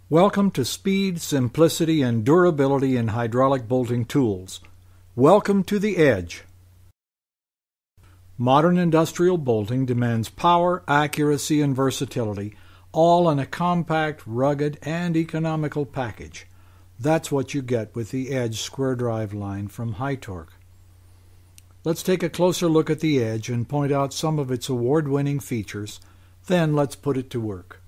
Welcome to Speed, Simplicity, and Durability in Hydraulic Bolting Tools. Welcome to the edge. Modern industrial bolting demands power, accuracy, and versatility, all in a compact, rugged, and economical package. That's what you get with the Edge square drive line from HYTORC. Let's take a closer look at the Edge and point out some of its award-winning features. Then let's put it to work.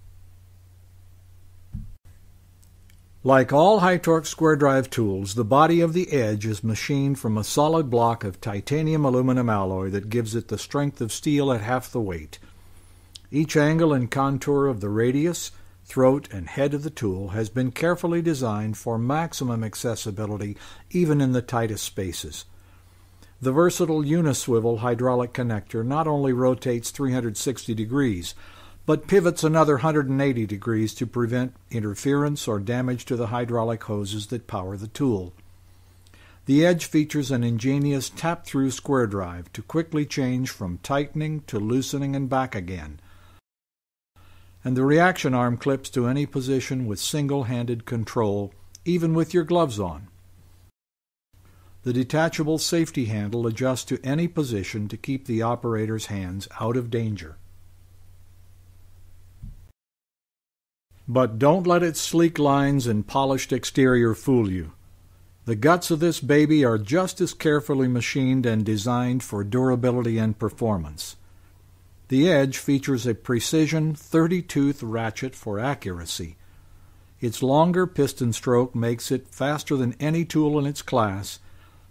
Like all HYTORC square drive tools, the body of the Edge is machined from a solid block of titanium aluminum alloy that gives it the strength of steel at half the weight. Each angle and contour of the radius, throat, and head of the tool has been carefully designed for maximum accessibility even in the tightest spaces. The versatile uniswivel hydraulic connector not only rotates 360 degrees, but pivots another 180 degrees to prevent interference or damage to the hydraulic hoses that power the tool. The Edge features an ingenious tap-through square drive to quickly change from tightening to loosening and back again. And the reaction arm clips to any position with single-handed control, even with your gloves on. The detachable safety handle adjusts to any position to keep the operator's hands out of danger. But don't let its sleek lines and polished exterior fool you. The guts of this baby are just as carefully machined and designed for durability and performance. The Edge features a precision 30-tooth ratchet for accuracy. Its longer piston stroke makes it faster than any tool in its class,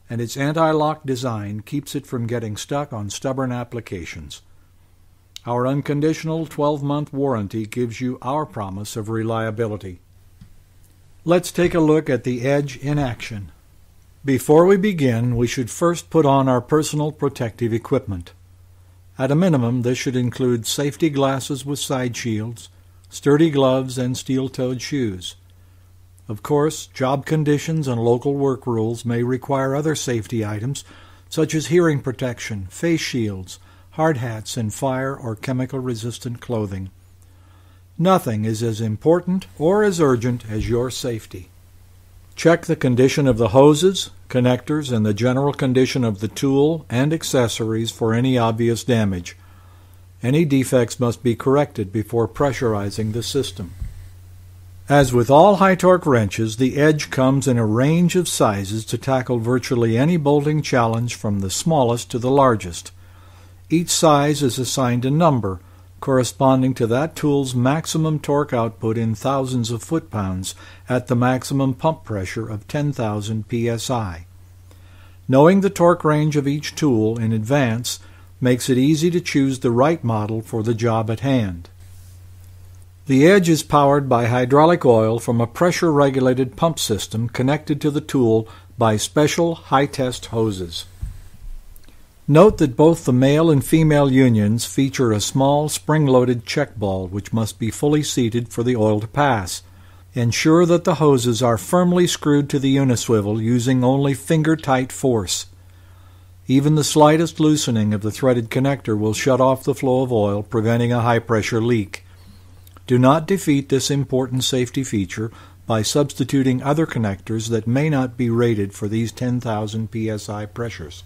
and its anti-lock design keeps it from getting stuck on stubborn applications. Our unconditional 12-month warranty gives you our promise of reliability. Let's take a look at the Edge in action. Before we begin, we should first put on our personal protective equipment. At a minimum, this should include safety glasses with side shields, sturdy gloves, and steel-toed shoes. Of course, job conditions and local work rules may require other safety items, such as hearing protection, face shields, hard hats, and fire or chemical-resistant clothing. Nothing is as important or as urgent as your safety. Check the condition of the hoses, connectors, and the general condition of the tool and accessories for any obvious damage. Any defects must be corrected before pressurizing the system. As with all HYTORC wrenches, the Edge comes in a range of sizes to tackle virtually any bolting challenge from the smallest to the largest. Each size is assigned a number, corresponding to that tool's maximum torque output in thousands of foot-pounds at the maximum pump pressure of 10,000 psi. Knowing the torque range of each tool in advance makes it easy to choose the right model for the job at hand. The Edge is powered by hydraulic oil from a pressure-regulated pump system connected to the tool by special high-test hoses. Note that both the male and female unions feature a small spring-loaded check ball which must be fully seated for the oil to pass. Ensure that the hoses are firmly screwed to the uniswivel using only finger-tight force. Even the slightest loosening of the threaded connector will shut off the flow of oil, preventing a high-pressure leak. Do not defeat this important safety feature by substituting other connectors that may not be rated for these 10,000 psi pressures.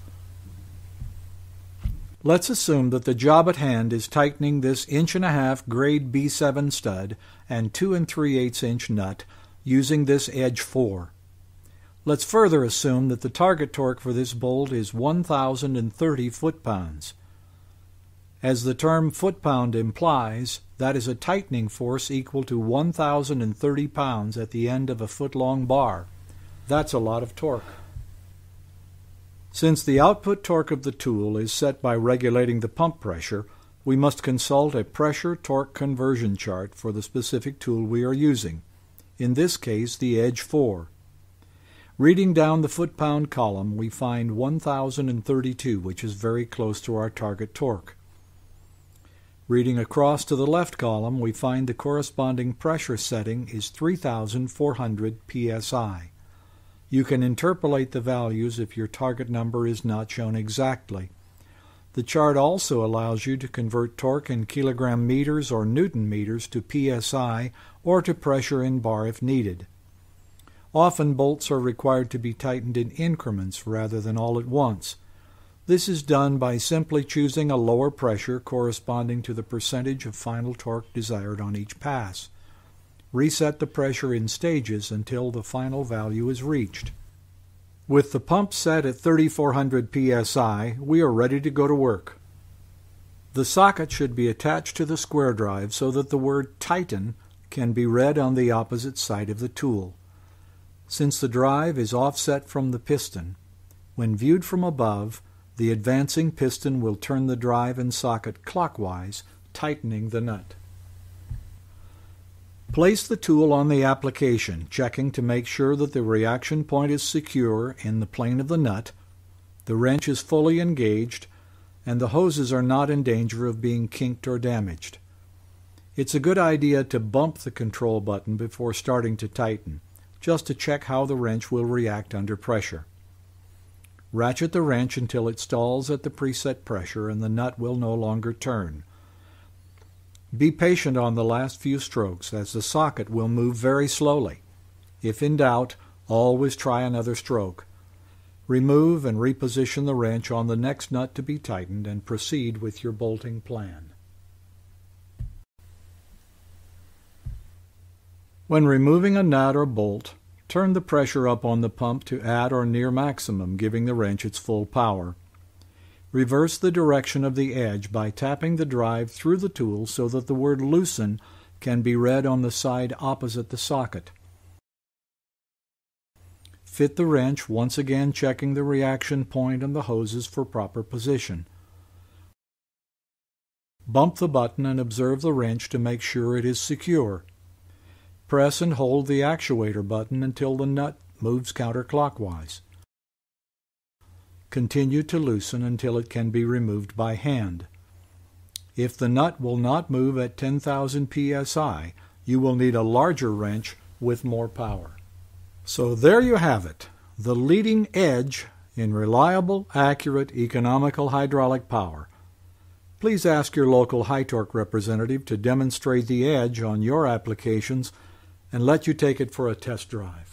Let's assume that the job at hand is tightening this 1.5-inch grade B7 stud and 2 3/8-inch nut using this Edge 4. Let's further assume that the target torque for this bolt is 1,030 foot-pounds. As the term foot-pound implies, that is a tightening force equal to 1,030 pounds at the end of a foot-long bar. That's a lot of torque. Since the output torque of the tool is set by regulating the pump pressure, we must consult a pressure-torque conversion chart for the specific tool we are using, in this case the Edge 4. Reading down the foot-pound column, we find 1,032, which is very close to our target torque. Reading across to the left column, we find the corresponding pressure setting is 3,400 psi. You can interpolate the values if your target number is not shown exactly. The chart also allows you to convert torque in kilogram meters or Newton meters to PSI or to pressure in bar if needed. Often bolts are required to be tightened in increments rather than all at once. This is done by simply choosing a lower pressure corresponding to the percentage of final torque desired on each pass. Reset the pressure in stages until the final value is reached. With the pump set at 3400 psi, we are ready to go to work. The socket should be attached to the square drive so that the word Tighten can be read on the opposite side of the tool. Since the drive is offset from the piston, when viewed from above, the advancing piston will turn the drive and socket clockwise, tightening the nut. Place the tool on the application, checking to make sure that the reaction point is secure in the plane of the nut, the wrench is fully engaged, and the hoses are not in danger of being kinked or damaged. It's a good idea to bump the control button before starting to tighten, just to check how the wrench will react under pressure. Ratchet the wrench until it stalls at the preset pressure and the nut will no longer turn. Be patient on the last few strokes, as the socket will move very slowly. If in doubt, always try another stroke. Remove and reposition the wrench on the next nut to be tightened and proceed with your bolting plan. When removing a nut or bolt, turn the pressure up on the pump to at or near maximum, giving the wrench its full power. Reverse the direction of the edge by tapping the drive through the tool so that the word Loosen can be read on the side opposite the socket. Fit the wrench, once again checking the reaction point and the hoses for proper position. Bump the button and observe the wrench to make sure it is secure. Press and hold the actuator button until the nut moves counterclockwise. Continue to loosen until it can be removed by hand. If the nut will not move at 10,000 psi, you will need a larger wrench with more power. So there you have it, the leading edge in reliable, accurate, economical hydraulic power. Please ask your local HYTORC representative to demonstrate the edge on your applications and let you take it for a test drive.